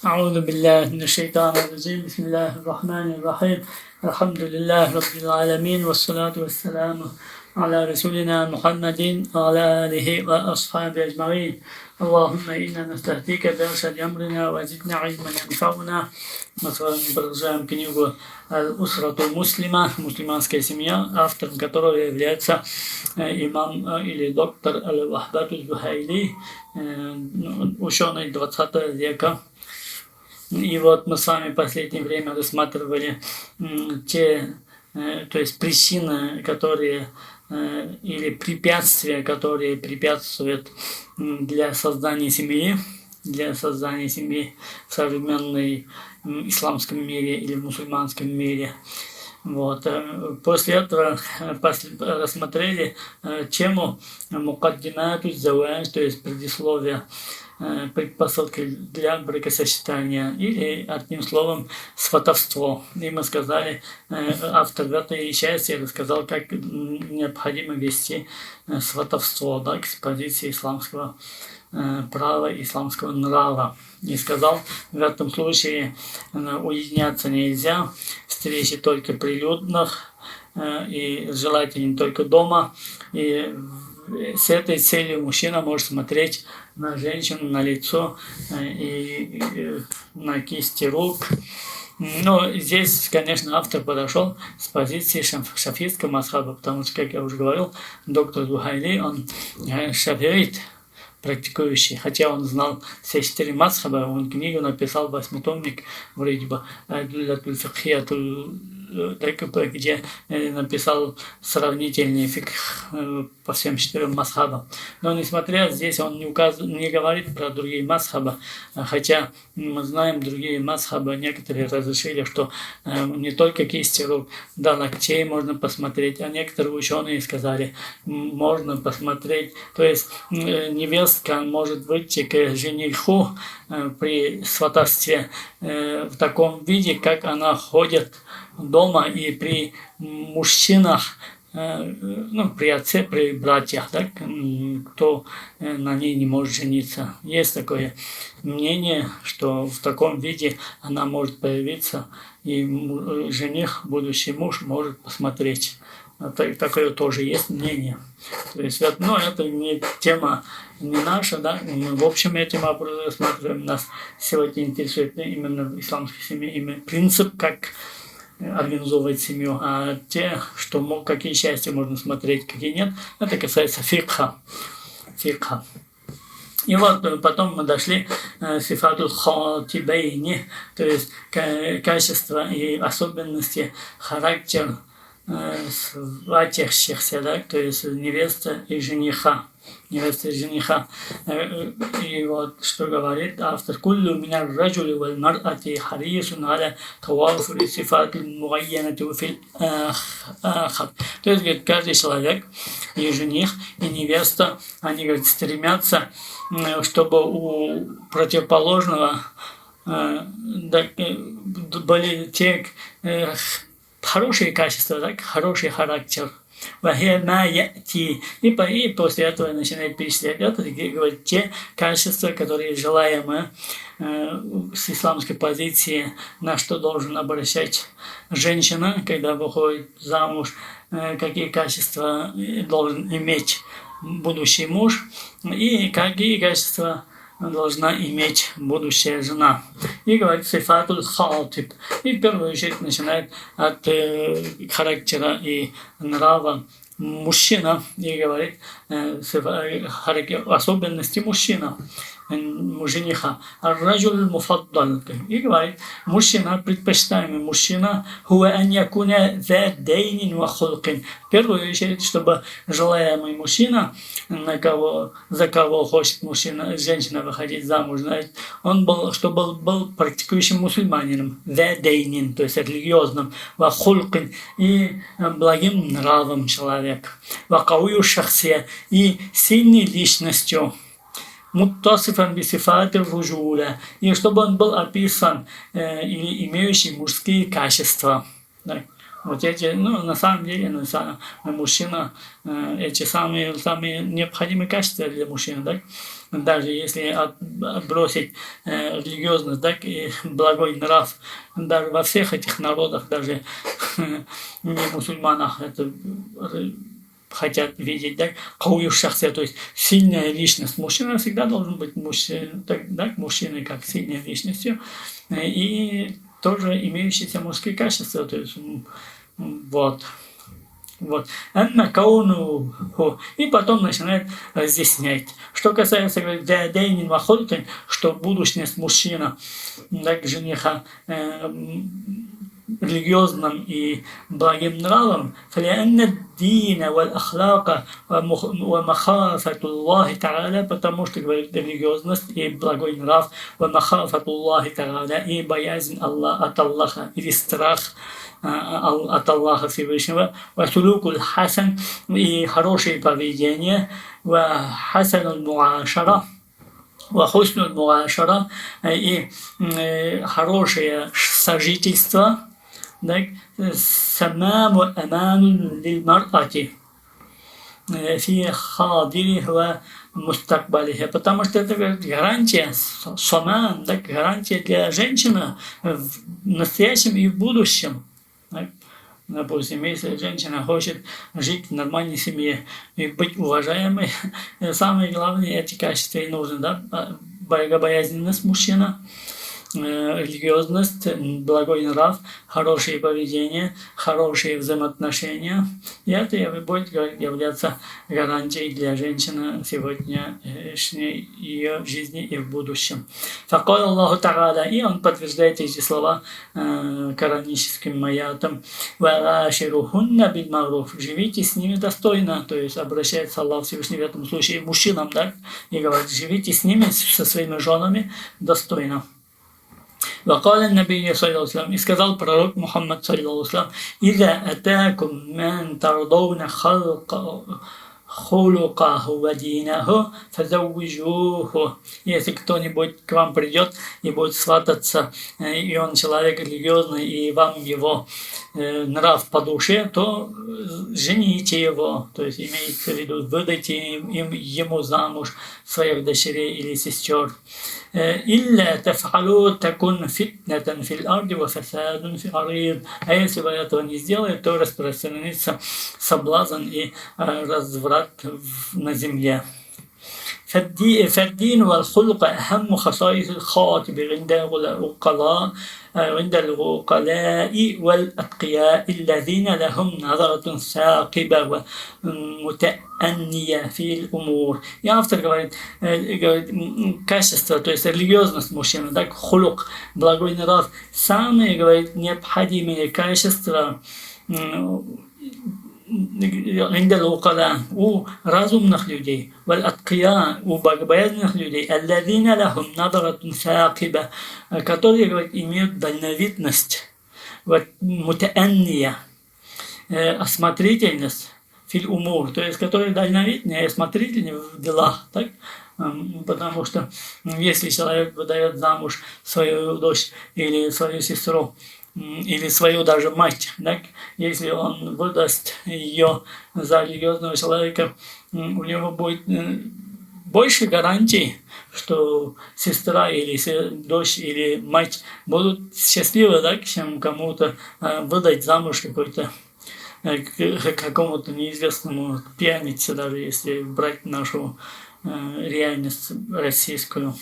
أعوذ بالله من الشيطان الرجيم بسم الله الرحمن الرحيم الحمد لله رب العالمين والصلاة والسلام على رسولنا محمد وعلى آله وأصحابه أجمعين اللهم إنا نستهديك بإرشاد أمرنا وزدنا علما ينفعنا. Мы с вами продолжаем книгу «Аль-Усрату Муслима», мусульманская семья, автором которого является имам или доктор Аль-Вахбат Аль-Зухайли, ученый 20 века. И вот мы с вами в последнее время рассматривали то есть причины, которые или препятствия, которые препятствуют для создания семьи в современной исламском мире или в мусульманском мире. Вот. После этого рассмотрели тему мукаддимату завадж, то есть предисловие, предпосылки для бракосочетания, или, одним словом, сватовство. И мы сказали, автор в этой части рассказал, как необходимо вести сватовство, да, к позиции исламского права, исламского нрава. И сказал, в этом случае уединяться нельзя, встречи только прилюдных, и желательно только дома. И с этой целью мужчина может смотреть на женщину, на лицо и на кисти рук. Но здесь, конечно, автор подошел с позиции шафистского мазхаба, потому что, как я уже говорил, доктор Зухайли, он шафиит, практикующий, хотя он знал все 4 мазхаба, он книгу написал, 8-томник, вроде бы, где написал сравнительный фикх по всем 4 мазхабам. Но несмотря, здесь он не говорит про другие мазхабы, хотя мы знаем, другие мазхабы, некоторые разрешили, что не только кисти рук, до локтей можно посмотреть, а некоторые ученые сказали, можно посмотреть, то есть невестка может выйти к жениху при сватовстве в таком виде, как она ходит дома, и при мужчинах, при отце, при братьях, да, кто на ней не может жениться. Есть такое мнение, что в таком виде она может появиться, и жених, будущий муж, может посмотреть. Такое тоже есть мнение. То есть, это не тема не наша, да, мы в общем этим вопросом рассматриваем. Нас сегодня интересует именно в исламской семье именно принцип, как организовывать семью, а какие части можно смотреть, какие нет, это касается фикха. И вот потом мы дошли сифатуль хатибейни, то есть качества и особенности, характер сватящихся, да, то есть невеста и жениха. И вот что говорит автор: «Куллу минар раджули валь мар'ати харисун аля тавафури сифатил муайянати фил ахар». То есть, говорит, каждый человек, и жених, и невеста, они, говорит, стремятся, чтобы у противоположного были те хорошие качества, так, хороший характер. И после этого начинает перечислять это, и говорит те качества, которые желаемы с исламской позиции, на что должен обращать женщина, когда выходит замуж, какие качества должен иметь будущий муж, и какие качества должна иметь будущая жена. И говорит сифатуль хатиб. И в первую очередь начинает от характера и нрава мужчина, и говорит особенности жениха. Ар-раджуль муфаддал. И говорит, мужчина, предпочитаемый мужчина, хуа ан якуна за дейнин ва хулкин. В первую очередь, чтобы желаемый мужчина, за кого хочет женщина выходить замуж, чтобы был практикующим мусульманином, за дейнин, то есть религиозным, ва хулкин, и благим нравом человек, ва каую шахсия, и сильной личностью, муттасифан бисифати руджуля, и чтобы он был описан или имеющий мужские качества. Вот эти, ну, на самом деле, мужчина, эти самые необходимые качества для мужчины, да? Даже если отбросить религиозность, так и благой нрав, даже во всех этих народах, даже не мусульманах, это хотят видеть, да, кауи шахсе, то есть сильная личность. Мужчина всегда должен быть мужчиной как сильной личностью, и тоже имеющиеся мужские качества, то есть вот. И потом начинает разъяснять. Что касается, говорит, что будущность мужчина, так, жениха, религиозным и благим нравом, فلأن الدين والأخلاق ومخافة الله تعالى, потому что, говорит, религиозность и благой нрав, ومخافة الله تعالى, и боязнь от Аллаха, или страх от Аллаха Всевышнего, وسلوك الحسن, и хорошее поведение, وحسن المعاشرة, وحسن المعاشرة, и хорошее сожительство, самаму аману лилмар'ати фи хадирихи ва мустакбалихи, потому что это гарантия, самам, гарантия для женщины в настоящем и в будущем. Допустим, если женщина хочет жить в нормальной семье и быть уважаемой, самые главные эти качества и нужны, да? Богобоязненность мужчина, религиозность, благой нрав, хорошее поведение, хорошие взаимоотношения. И это будет являться гарантией для женщины сегодняшней ее жизни и в будущем. Факал Аллаху Та'аля, и он подтверждает эти слова кораническим аятом. Вараширухунна биль маруф, живите с ними достойно, то есть обращается Аллах Всевышний в этом случае мужчинам, да, и говорит, живите с ними, со своими женами достойно. وقال النبي صلى الله عليه وسلم, и сказал пророк Мухаммад صلى الله عليه وسلم, إذا أتاكم من ترضون خلقه ودينه فزوجوه. Если кто-нибудь к вам придет и будет свататься, и он человек религиозный, и вам его нрав по душе, то жените его, то есть имеется в виду, выдайте ему замуж своих дочерей или сестер. إلا تفعلوا تكن فتنة في الأرض وفساد في الأرض. А если вы этого не сделаете, то распространится соблазн и разврат на земле. فالدين والخلق أهم خصائص الخاطب عند العقلاء والأتقياء الذين لهم نظرة ثاقبة ومتأنية في الأمور. И автор говорит, качество, то есть религиозность мужчины, так, хулук, благой нрав, самые, говорит, необходимые качества у разумных людей, у богобоязненных людей, которые, говорит, имеют дальновидность, мутаанния, осмотрительность, фил умур, то есть которые дальновидные и осмотрительные в делах, так? Потому что если человек выдает замуж свою дочь или свою сестру, или свою даже мать, так? Если он выдаст ее за религиозного человека, у него будет больше гарантий, что сестра или дочь или мать будут счастливы, так, чем кому-то выдать замуж какому-то неизвестному пьянице, даже если брать нашу реальность российскую.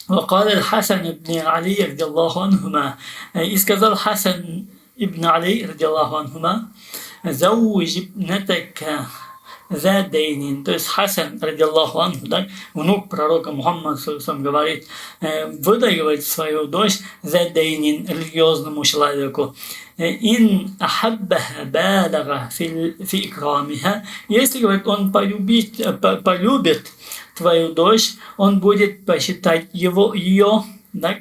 وقال الحسن بن علي رضي الله عنهما, и сказал Хасан ибн Али رضي الله عنهما, زوج ابنتك ذا دين, то есть Хасан رضي الله عنه, да, внук пророка Мухаммада говорит, выдай, говорит, свою дочь ذا دين, религиозному человеку. Ин ахаббаха балага фи ikramиха, если, говорит, он полюбит твою дочь, он будет посчитать ее, так,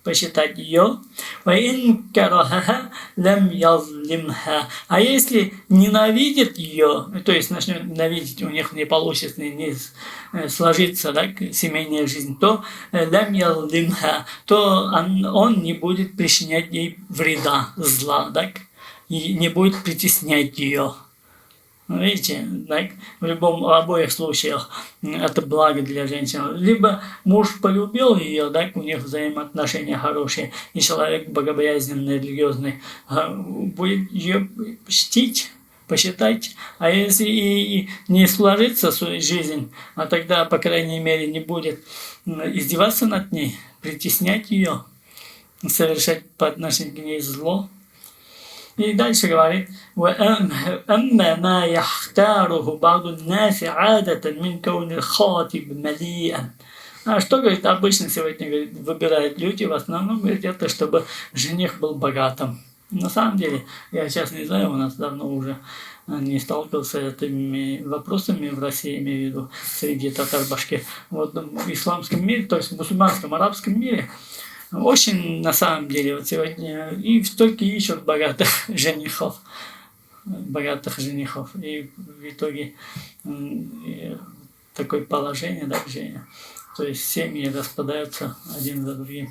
посчитать ее. وَإِنْ كَرَهَهَا لَمْ يَظْلِمْهَا. А если ненавидит ее, то есть начнет ненавидеть, у них не получится, не сложится, да, семейная жизнь, то لَمْ يَظْلِمْهَا, то он не будет причинять ей вреда, зла, да, и не будет притеснять ее. Видите, так, в обоих случаях это благо для женщин. Либо муж полюбил ее, так, у них взаимоотношения хорошие, и человек богобоязненный, религиозный, будет ее чтить, посчитать. А если и не сложится жизнь, а тогда, по крайней мере, не будет издеваться над ней, притеснять ее, совершать по отношению к ней зло. И дальше говорит: «Амма ма яхтаруху ба'ду наси адатан мин кауни хатиб мали'ан». А что, говорит, обычно сегодня, говорит, выбирают люди, в основном, говорит, это чтобы жених был богатым. На самом деле, я сейчас не знаю, у нас давно уже не сталкивался с этими вопросами в России, имею в виду, среди татар-башкир. Вот в исламском мире, то есть в мусульманском, арабском мире, очень, на самом деле, вот сегодня и только ищут богатых женихов. И в итоге такое положение, да, Женя. То есть семьи распадаются один за другим.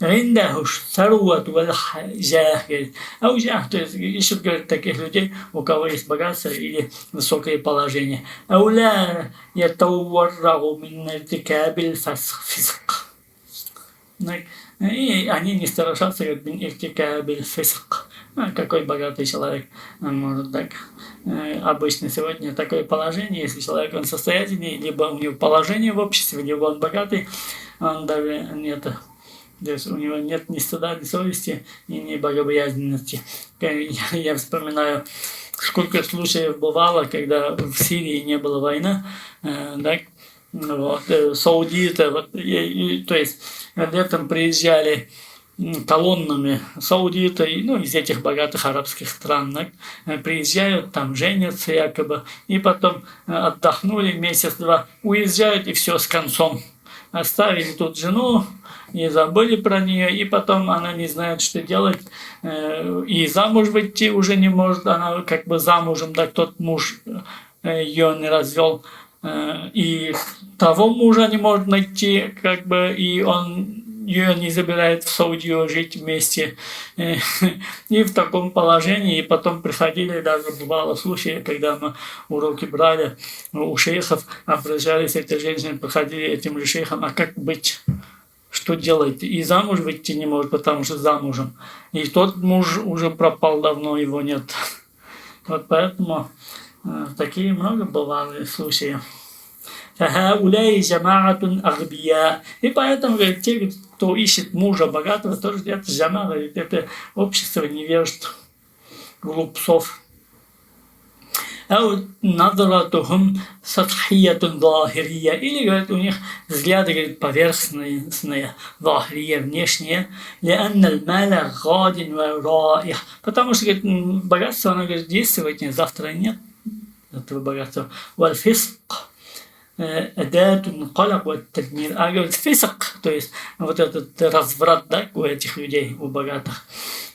Риндахуш, саруат, вальхажах, говорит. Аужах, то есть ищут, говорит, таких людей, у кого есть богатство или высокое положение. Ауля ятауаррагу мин иртикабиль фиск. И они не страшатся, говорит, бин иртикабиль фиск. Какой богатый человек может так. Обычно сегодня такое положение, если человек он состоятельный, либо у него положение в обществе, либо он богатый, он даже нет, то есть у него нет ни стыда, ни совести и ни богобоязненности. Я вспоминаю, сколько случаев бывало, когда в Сирии не было войны, так, вот, саудиты, вот, то есть летом приезжали колоннами саудиты, ну, из этих богатых арабских стран, приезжают, там женятся якобы, и потом отдохнули месяц-два, уезжают, и все с концом. Оставили тут жену, и забыли про нее, и потом она не знает, что делать, и замуж выйти уже не может, она как бы замужем, да, тот муж ее не развел, и того мужа не может найти, как бы, и он ее не забирает в Саудию жить вместе. И в таком положении, и потом приходили, даже бывало случаи, когда мы уроки брали у шейхов, обращались эти женщины, приходили этим же шейхам, а как быть? Что делать? И замуж выйти не может, потому что замужем. И тот муж уже пропал давно, его нет. Вот поэтому такие много бывали случаи. И поэтому, говорит, те, кто ищет мужа богатого, тоже это жама, говорит, это общество невежд, глупцов. Надратухум сатхиятун захирия. Или, говорит, у них взгляды, говорит, поверхностные, захирия, внешние. Потому что, говорит, богатство, оно, говорит, есть сегодня, завтра нет этого богатства. Адатун калак тадмир. А говорит, фиск, то есть вот этот разврат, да, у этих людей, у богатых,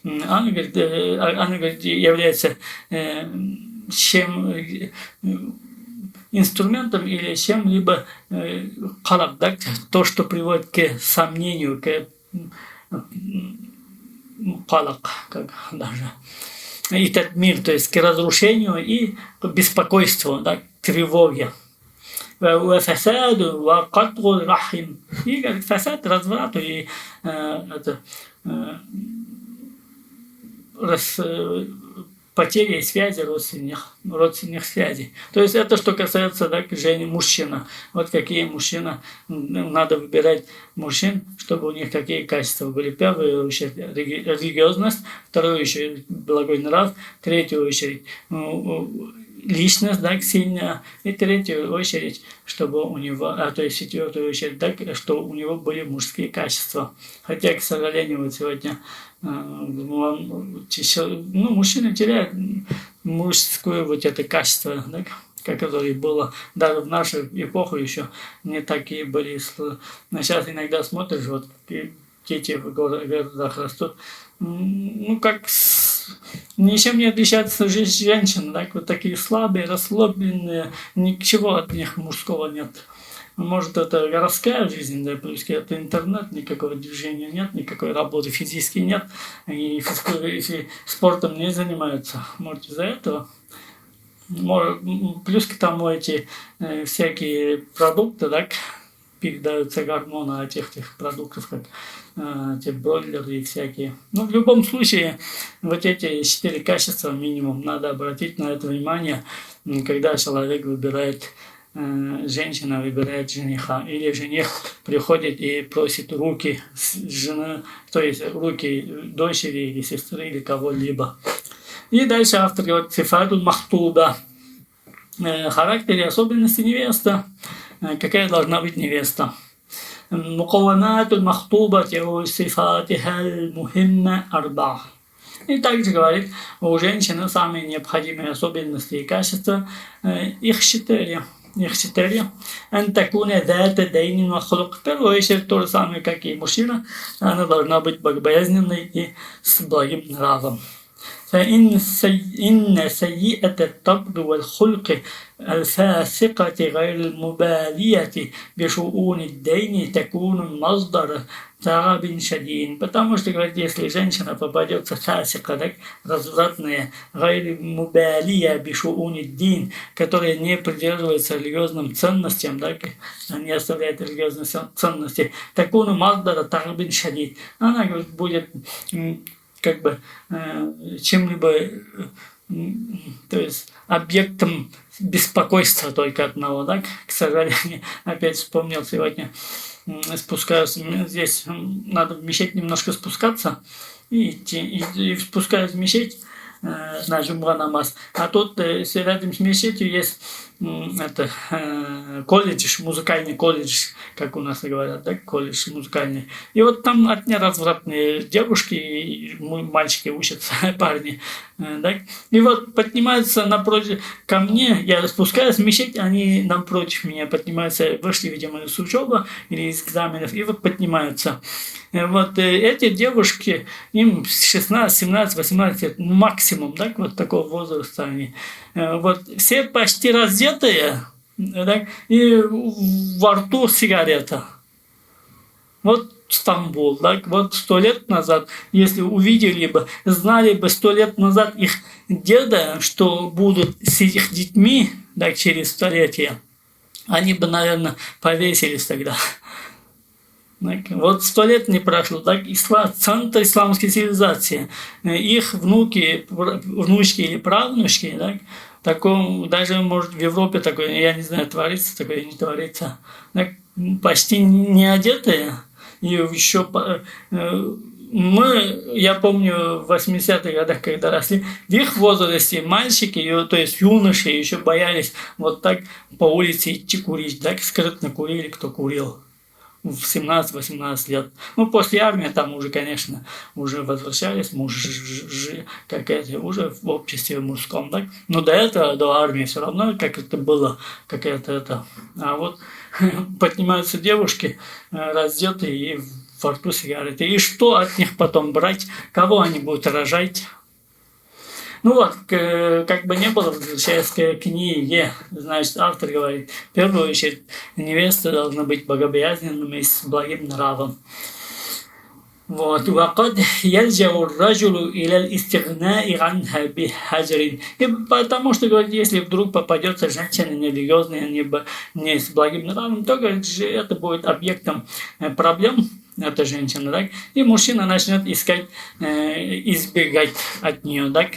он говорит, является инструментом или чем-либо калак, да, то, что приводит к сомнению, к калак, как даже и тадмир, то есть к разрушению и к беспокойству, да, к тревоге. Фасаду ва катгу рахим. И говорит, фасад, разврату и потери связи родственных связей. То есть это что касается, да, жены, мужчина. Вот какие мужчина, надо выбирать мужчин, чтобы у них какие качества были. В первую очередь религиозность, в вторую очередь благой нрав, в третью очередь личность, да, сильная, и в третью очередь, чтобы у него, то есть в четвертую очередь, так, что у него были мужские качества. Хотя, к сожалению, вот сегодня мужчины теряют мужское вот это качество, да, которое было даже в нашу эпоху еще не такие были. Но сейчас иногда смотришь, вот дети в городах растут, ну, как ничем не отличаются женщины, так, вот такие слабые, расслабленные, ничего от них мужского нет. Может, это городская жизнь, да, плюс это интернет, никакого движения нет, никакой работы физически нет, и спортом не занимаются. Может, из-за этого. Плюс к тому эти всякие продукты, так, передаются гормоны от этих продуктов, как те бройлеры и всякие. Ну, в любом случае, вот эти 4 качества минимум надо обратить на это внимание, когда человек выбирает, женщина выбирает жениха, или жених приходит и просит руки жены, то есть руки дочери или сестры или кого-либо. И дальше автор говорит: сифатуль махтуба. Характер и особенности невесты. Какая должна быть невеста? Мукаванатуль махтубати у сифатихаль мухимма арба. И также говорит, у женщины самые необходимые особенности и качества, их 4. Антакуна дата дайнин ва хулук. В первую очередь, то же самое, как и мужчина, она должна быть богобоязненной и с благим нравом. فإن سيئة الطبع والخلق الفاسقة غير المبالية بشؤون الدين تكون مصدر تعب شديد. Потому что, говорит, если женщина попадется фасика, так, развратная, غير مبالية بشؤون الدين, которая не придерживается религиозным ценностям, так, не оставляет религиозные ценности, تكون مصدر تعب شديد. Она, говорит, будет как бы чем-либо, то есть объектом беспокойства только одного, так? К сожалению, опять вспомнил сегодня, спускаюсь, здесь надо в мечеть немножко спускаться, и спускаюсь в мечеть на джумра намаз, а тут рядом с мечетью есть колледж, музыкальный колледж, как у нас говорят, да, колледж музыкальный. И вот там одни развратные девушки и мальчики учатся, парни, да. И вот поднимаются напротив ко мне, я спускаюсь в мечеть, они напротив меня поднимаются, вышли, видимо, из учебы или из экзаменов, и вот поднимаются. Вот эти девушки, им 16, 17, 18 лет максимум, так, вот такого возраста они. Вот все почти раздетые, так, и во рту сигарета. Вот Стамбул, так, вот 100 лет назад, если увидели бы, знали бы 100 лет назад их деда, что будут с их детьми, так, через столетия, они бы, наверное, повесились тогда. Вот 100 лет не прошло, так, центр исламской цивилизации, их внуки, внучки или правнучки, так, таком, даже, может, в Европе такое, я не знаю, творится такое, не творится, так, почти не одетые, и еще я помню, в 80-х годах, когда росли, в их возрасте мальчики, то есть юноши, еще боялись вот так по улице идти курить, так, скрытно курили, кто курил. В 17-18 лет. Ну, после армии там уже, конечно, уже возвращались, какая-то уже в обществе мужском, так? Но до этого, до армии все равно, как это было, какая-то это. А вот поднимаются девушки раздетые и во рту сигареты. И что от них потом брать? Кого они будут рожать? Ну вот, как бы не было, возвращаясь к книге, значит, автор говорит, в первую очередь, невеста должна быть богобоязненным и с благим нравом. Вот. وقد يلجأ الرجل إلى الاستغناء عنها بحجر. И потому что, говорит, если вдруг попадется женщина нерелигиозная, не с благим нравом, то, говорит, это будет объектом проблем, эта женщина, так? И мужчина начнет искать, избегать от нее, так?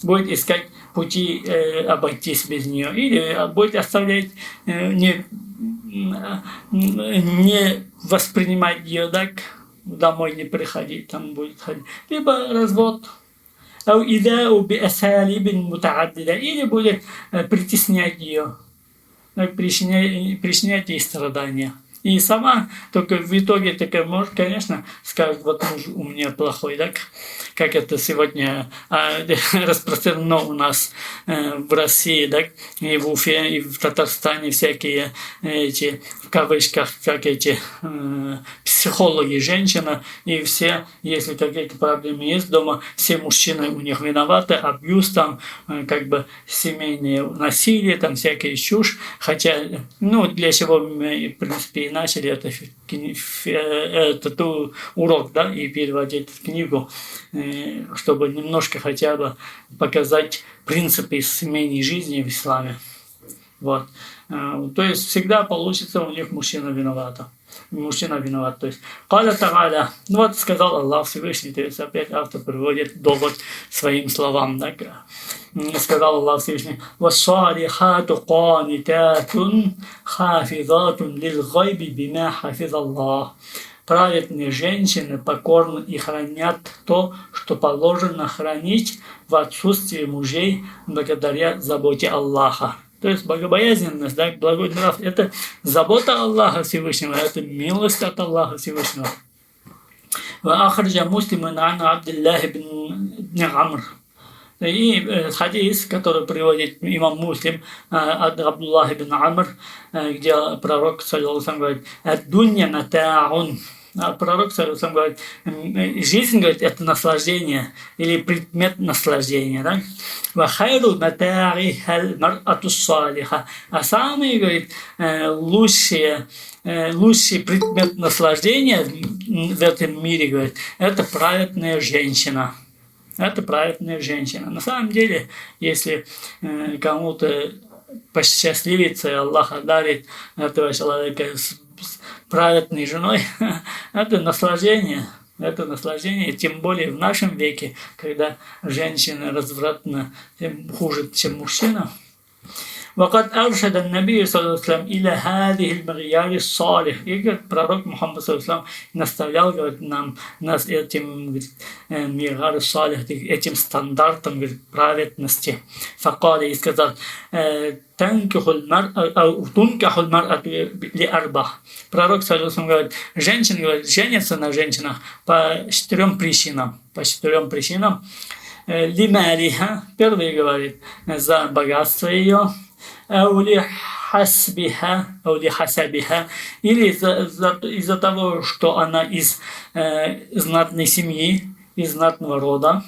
Будет искать пути обойтись без нее, или будет оставлять, не воспринимать ее, так, домой не приходить, там будет ходить, либо развод, или будет притеснять ее, причинять ей страдания. И сама только в итоге такая, может, конечно, скажет, вот муж у меня плохой, так? Как это сегодня распространено у нас в России, так? И в Уфе, и в Татарстане всякие эти кавычках, как эти психологи, женщина, и все, если какие-то проблемы есть дома, все мужчины у них виноваты, абьюз там, как бы семейное насилие, там всякая чушь, хотя, ну, для чего мы, в принципе, и начали этот урок, да, и переводить эту книгу, чтобы немножко хотя бы показать принципы семейной жизни в исламе. Вот. То есть всегда получится у них мужчина виновата. Мужчина виноват. То есть, Каля Та'аля, ну вот сказал Аллах Всевышний, то есть опять автор приводит довод своим словам. Так? Сказал Аллах Всевышний: «Вассалихату канитатун хафизатун лил-гайби бима хафиз Аллах». Праведные женщины покорны и хранят то, что положено хранить в отсутствии мужей благодаря заботе Аллаха. То есть богобоязненность, да, благой нрав – это забота Аллаха Всевышнего, это милость от Аллаха Всевышнего. Ахраджа Муслиман ан Абдуллахи бин Амр. И хадис, который приводит имам Муслим от Абдуллаха бин Амр, где пророк, саллаллаху алейхи, говорит: «Ад-дунья мата'ун». Пророк, саллаллаху алейхи, говорит: жизнь, говорит, это наслаждение или предмет наслаждения. Да? «Вахайру мата'ихал мар'ату салиха». А самый, говорит, лучший предмет наслаждения в этом мире, говорит, это праведная женщина. Это праведная женщина. На самом деле, если кому-то посчастливится, и Аллах одарит этого человека с праведной женой, это наслаждение. Это наслаждение, тем более в нашем веке, когда женщина развратна, тем хуже, чем мужчина. وقد أرشد النبي صلى الله عليه وسلم إلى هذه المعيار الصالح. И, говорит, пророк Мухаммад صلى الله عليه وسلم наставлял, говорит, нас этим миар салих, этим стандартом, говорит, праведности. Факали, и сказал: «Танкихуль мар'ату ли арба». Пророк, саллаллаху алейхи ва саллям, говорит, женщины, говорит, женятся на женщинах по 4 причинам. По 4 причинам. Лималиха, первый говорит, за богатство ее, аули хасбиха, аули хасабиха, или из-за того, что она из знатной семьи, из знатного рода,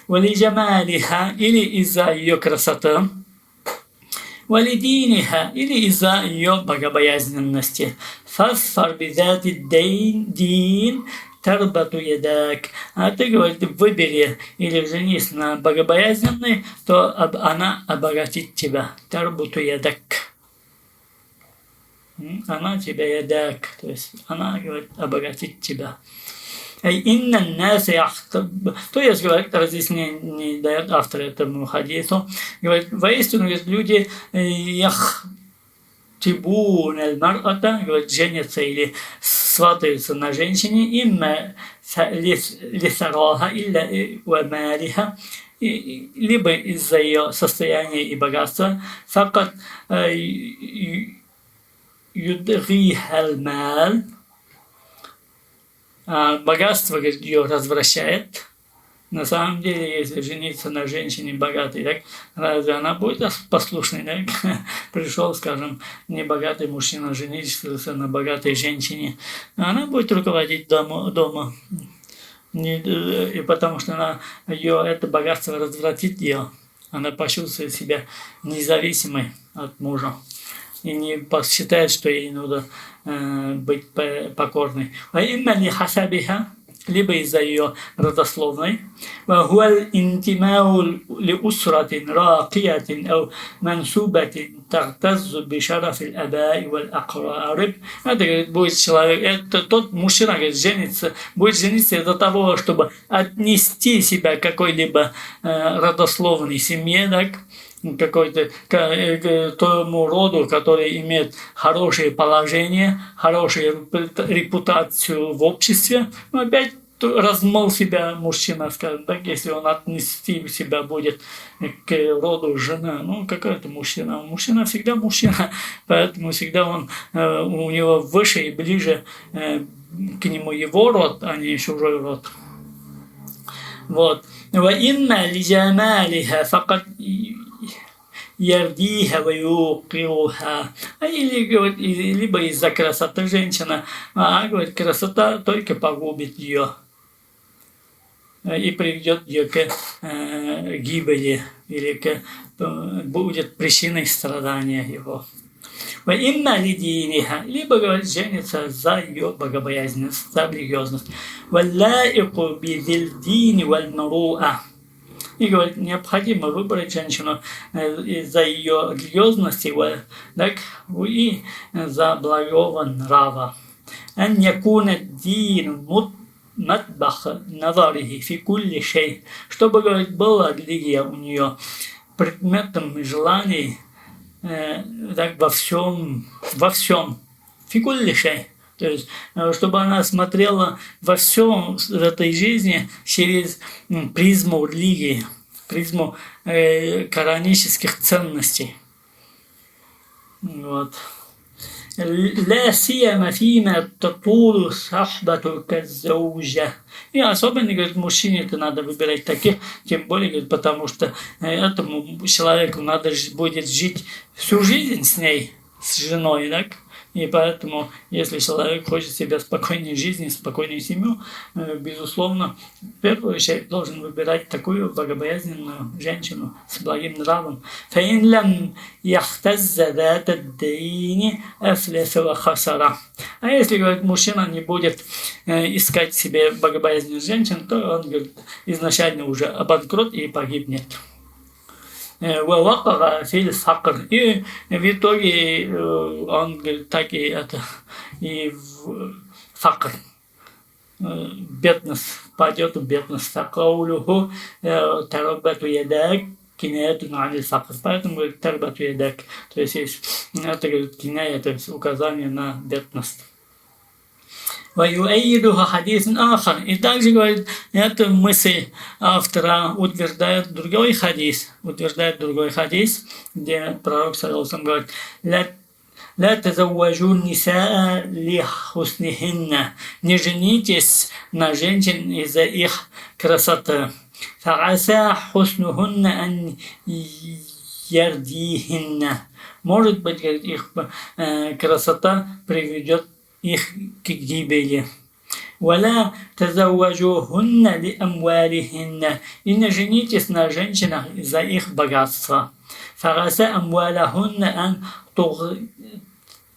вали джамалиха, или из-за ее красоты, вали диниха, или из-за ее богобоязненности. Фасфар бидати дин тарбату ядак. А ты, говорит, выбери или женись на богобоязненной, то она обогатит тебя. Тарбату ядак. Она тебя ядак. То есть она, говорит, обогатит тебя. То есть, говорит, разъяснение дает автор этому хадису. Говорит, воистину, говорит, люди тибун аль-мар'ата, говорит, женятся или сватаются на женщине, имма лисараха илля вамалиха, либо из-за ее состояния и богатства, факат юдгихал мал, богатство, говорит, ее развращает. На самом деле, если жениться на женщине богатой, так, разве она будет послушной? Так? Пришел, скажем, небогатый мужчина жениться на богатой женщине, она будет руководить дома. И потому что ее это богатство развратит ее. Она почувствует себя независимой от мужа. И не посчитает, что ей нужно быть покорной. Либо из-за ее родословной. وهو الانتماء لأسرة راقية أو منسوبة تعتز بشرف الآباء والأقارب. Это, говорит, будет человек, это тот мужчина, говорит, будет жениться из-за того, чтобы отнести себя к какой-либо родословной семье, так, какой-то к тому роду, который имеет хорошее положение, хорошую репутацию в обществе. Но опять размыл себя мужчина, скажем так, если он отнести себя будет к роду жены. Ну, какой это мужчина? Мужчина всегда мужчина, поэтому всегда он у него выше и ближе к нему его род, а не чужой род. Вот. ярдиха ва юқируха. Или, говорит, либо из-за красоты женщина, говорит, красота только погубит ее и приведет ее к гибели или будет причиной страдания его. وإما لدينها, либо, говорит, женится за ее богобоязненность, за религиозность. واللائق بذي الدين والمروءة. И, говорит, необходимо выбрать женщину за ее религиозности, так, и за благого нрава. أن يكون الدين مطبخ نظره في كل شيء. Чтобы, говорит, была религия у нее предметом желаний, так, во всем, фикуллишей, то есть, чтобы она смотрела во всем в этой жизни через призму религии, призму коранических ценностей. Вот. لا سيما فيما تطول صحبتك الزوجة. И особенно, говорит, мужчине-то надо выбирать таких, тем более, говорит, потому что этому человеку надо будет жить всю жизнь с ней, с женой, так? И поэтому, если человек хочет себе спокойной жизни, спокойную семью, безусловно, в первую очередь должен выбирать такую богобоязненную женщину с благим нравом. فَإِنْ لَمْ يَخْتَزَّ ذَاتَ الدَّيْنِ أَفْلَسَ وَخَسَرَ. А если, говорит, мужчина не будет искать себе богобоязненную женщину, то он, говорит, изначально уже обанкрот и погибнет. ووقع في الفقر. И в итоге он, говорит, так и это, и в факр, бедность, пойдет в бедность. فقوله تربت يداك кинаят عن الفقر. Поэтому, говорит, тарбат ядак, то есть это, говорит, киная, то есть указание на бедность. ويؤيدها حديث آخر. И также, говорит, эта мысль автора утверждает другой хадис, где пророк саллаллаху говорит: لا تزوجوا النساء لحسنهن. Не женитесь на женщин из-за их красоты. فعسى حسنهن أن يرديهن. Может быть, говорит, их красота приведет их к гибели. ولا تزوجوهن لأموالهن. И не женитесь на женщинах из-за их богатства. فعسى أموالهن أن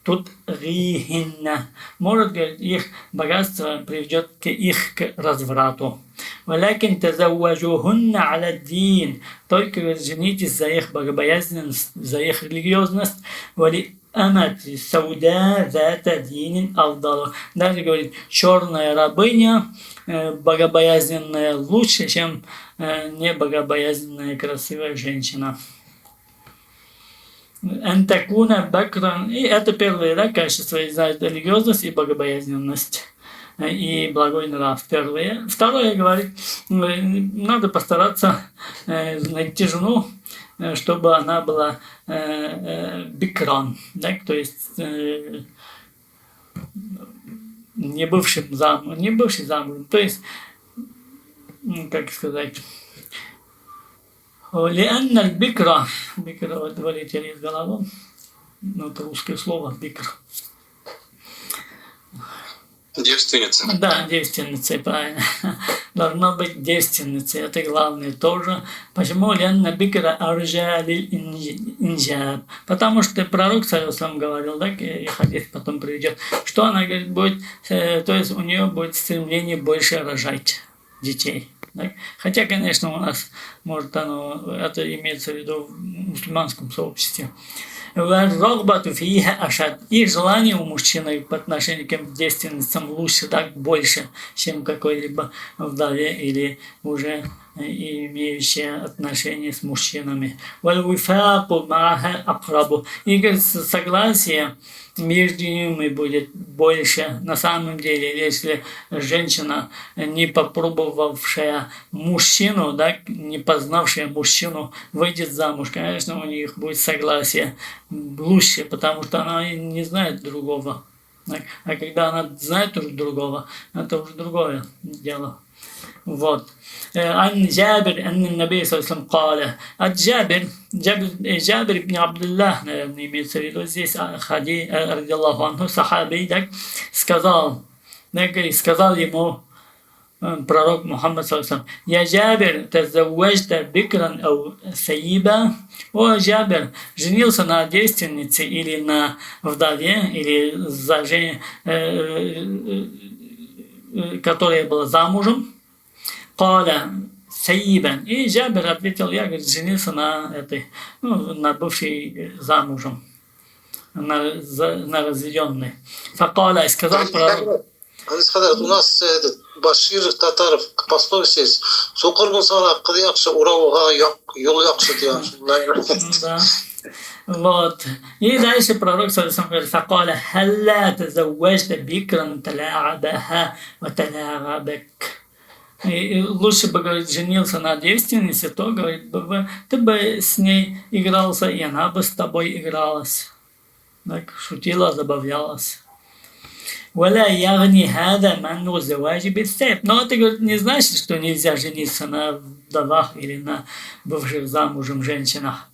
تطغيهن. Может, говорит, их богатство приведет к их разврату. ولكن تزوجوهن على الدين. Только, говорит, женитесь за их богобоязненность, за их религиозность. أمت سوداء ذات دين أفضل. Даже, говорит, черная рабыня богобоязненная лучше, чем небогобоязненная красивая женщина. Антакуна бакран. И это первое, да, качество, религиозность и богобоязненность. И благой нрав. Первое. Второе, говорит, надо постараться найти жену, чтобы она была бикран, да, то есть не бывший замужем, то есть, как сказать, лианна бикра, вот вылетели из головы, это русское слово, бикр. Девственница. Да, девственница, правильно. Должна быть девственницей, это главное тоже. Почему? Лянна бикра аржали инджаб. Потому что пророк сам говорил, да, и хадис потом приведет, что она, говорит, будет, то есть у нее будет стремление больше рожать детей. Да? Хотя, конечно, у нас, может, это имеется в виду в мусульманском сообществе. И желание у мужчины по отношению к девственницам лучше, так больше, чем какой-либо вдове или уже имеющие отношения с мужчинами. И согласие между ними будет больше. На самом деле, если женщина, не попробовавшая мужчину, да, не познавшая мужчину, выйдет замуж, конечно, у них будет согласие лучше, потому что она не знает другого. Так. А когда она знает уже другого, это уже другое дело. Вот. عن جابر أن النبي صلى الله عليه وسلم قال от Джабир ибн Абдуллах, наверное, имеется в виду здесь, ради Аллаху анху, сахаби, так, сказал ему пророк Мухаммад саллаллаху алейхи ва саллям: «Я Джабир, тазавважта бикран ау сайиба». О, Джабир, женился на девственнице или на вдове, или которая была замужем? Каля сайибан. И Джабир ответил: я, говорит, женился на этой, на бывшей замужем, на разведенной. Факаля, и сказал пророк. У нас Башир Татаров пословица есть: соқыр болса қыз яқшы, урауға юл яқшы деген. Да. Вот. И дальше пророк говорит: факаля халла тазавважта бикран тала'абаха ва тала'абак. И лучше бы, говорит, женился на девственнице, то, говорит, ты бы с ней игрался, и она бы с тобой игралась. Так, шутила, забавлялась. ولا يغني هذا منه الزواج بالسيف. Но это, говорит, не значит, что нельзя жениться на вдовах или на бывших замужем женщинах.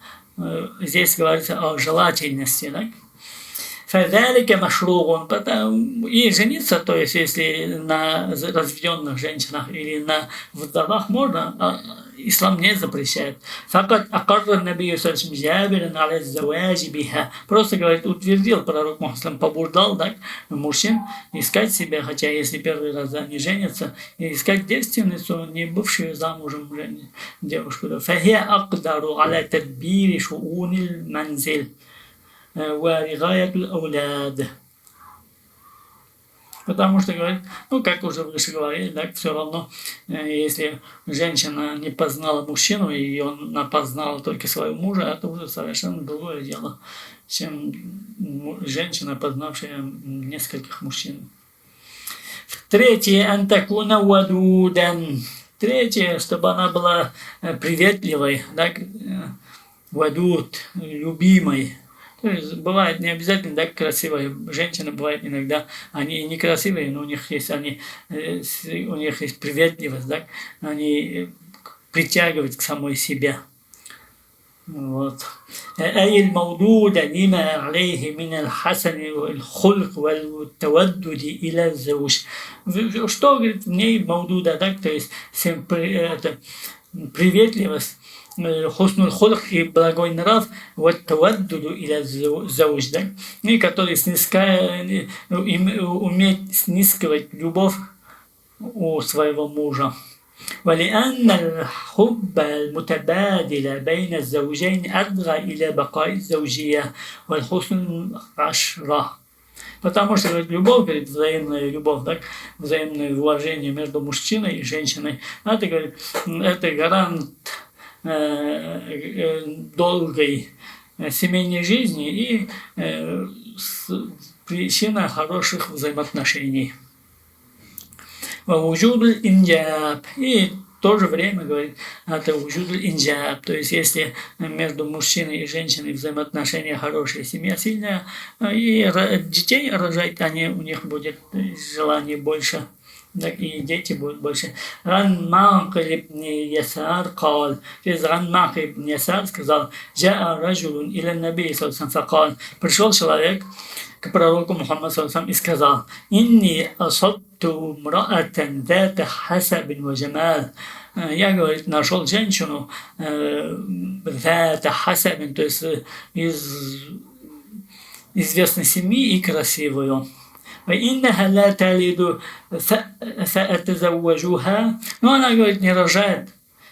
Здесь говорится о желательности, так? فذلك مشروع. И жениться, то есть, если на разведенных женщинах или на вдовах можно, ислам не запрещает. فقد أقر النبي صلى الله عليه وسلم جابرا على الزواج بها. Просто, говорит, утвердил пророк Мухаммад, побуждал, так, мужчин искать себе, хотя если первый раз они женятся, искать девственницу, не бывшую замужем девушку. فهي أقدر على تدبير شؤون المنزل ورعاية الأولاد. Потому что, говорит, как уже выше говорили, так, все равно, если женщина не познала мужчину, и она познала только своего мужа, это уже совершенно другое дело, чем женщина, познавшая нескольких мужчин. Третье, антакуна вадудан. Третье, чтобы она была приветливой, так, вадуд, любимой. То есть бывает не обязательно, да, красивые женщины, бывает иногда они некрасивые, но у них есть приветливость, да, они притягивают к самой себе. Вот. أي المولود لما عليه من الحسن والخلق والتودد إلى الزوج. Что, говорит, в ней маудуда, да, то есть приветливость, хуснуль хулк и благой нрав, вот таваддуду или зауж, да, и который умеет снискивать любовь у своего мужа. ولأن الحب المتبادل بين الزوجين أدعى إلى بقاء الزوجية والحسن العشرة. Потому что, говорит, любовь, говорит, взаимная любовь, так, взаимное уважение между мужчиной и женщиной, это, говорит, это гарант долгой семейной жизни и причина хороших взаимоотношений. Вуджуд инджаб. И в то же время, говорит, это вуджуд инджаб. То есть, если между мужчиной и женщиной взаимоотношения хорошие, семья сильная, и детей рожать, у них будет желание больше. Так и дети будут больше. Ран Макиль ибн Ясар قال. Ран Макиль ибн Ясар сказал: جاء رجل إلى النبي صلى الله عليه وسلم فقال. Пришел человек к пророку Мухаммаду саллаллаху алейхи ва саллям и сказал: إني أصبت امرأة ذات حسب وجمال. Я, говорит, нашел женщину ذات حسب, то есть из известной семьи и красивую. وإنها لا تلد فأتزوجها. Но она, говорит, не рожает.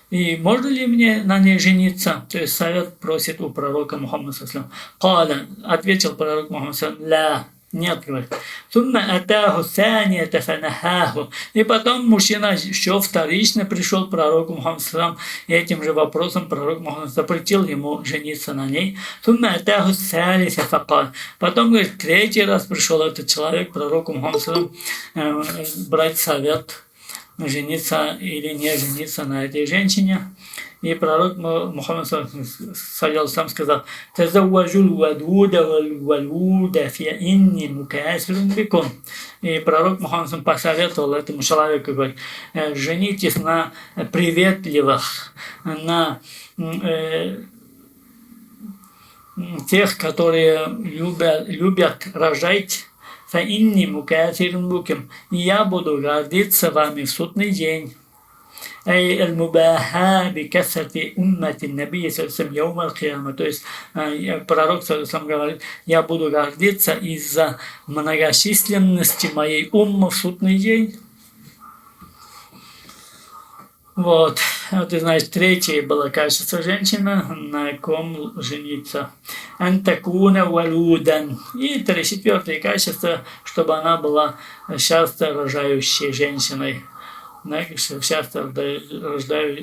И можно ли мне на ней жениться? То есть совет просит у пророка Мухаммада саллаллаху алейхи ва саллям. Ответил пророк Мухаммад саллаллаху алейхи ва саллям: لا. Нет, говорит. ثم أتاه ثانية فنهاه. И потом мужчина еще вторично пришел к пророку Мухаммаду саллаллаху алейхи ва саллям, и этим же вопросом пророк Мухаммад запретил ему жениться на ней. ثم أتاه الثالث فقال. Потом, говорит, третий раз пришел этот человек к пророку Мухаммаду саллаллаху алейхи ва саллям брать совет жениться или не жениться на этой женщине. И пророк Мухаммад сам сказал: «Тазавваджул вадуда валвалуда фи инни мукасирун бикум». И пророк Мухаммад посоветовал этому человеку, говорит: женитесь на приветливых, на тех, которые любят рожать. «Фаинни мукасирун бикум». И я буду гордиться вами в судный день. أي المباهاة بكثرة أمة النبي صلى الله عليه وسلم يوم القيامة. То есть пророк сам говорит: я буду гордиться из-за многочисленности моей уммы в судный день. Вот, ты знаешь, третье было качество женщины, на ком жениться. Антакуна валудан. И четвертое качество, чтобы она была часто рожающей женщиной. Часто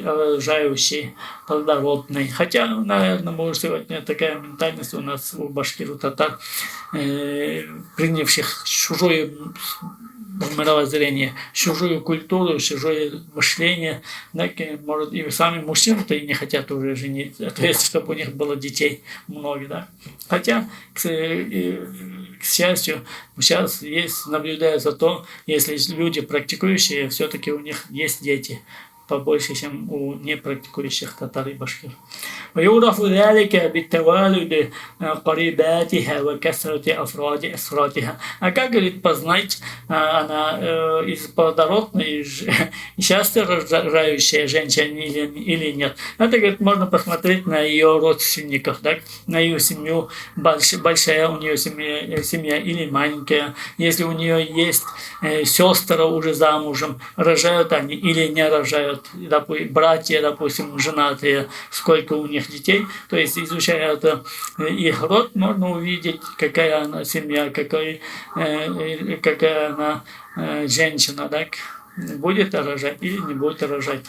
рожающий, плодородный. Хотя, наверное, может, сегодня такая ментальность у нас у башкиров, татар, принявших чужое мировоззрение, чужую культуру, чужое мышление. Может, и сами мужчины-то и не хотят уже жениться, то есть, чтобы у них было детей много, да. Хотя, к счастью, сейчас наблюдается то, если люди практикующие, все-таки у них есть дети побольше, чем у непрактикующих татар и башкир. ويعرف ذلك بالتوالد قريباتها وكثرة أفرادها. А как, говорит, познать, она из плодородной и часто рожающая женщина или нет? Это, говорит, можно посмотреть на ее родственников, так? На ее семью, большая у нее семья или маленькая. Если у нее есть сестры уже замужем, рожают они или не рожают, братья, допустим, женатые, сколько у них детей, то есть, изучая это, их род, можно увидеть, какая она семья, какая она женщина, так, будет рожать или не будет рожать.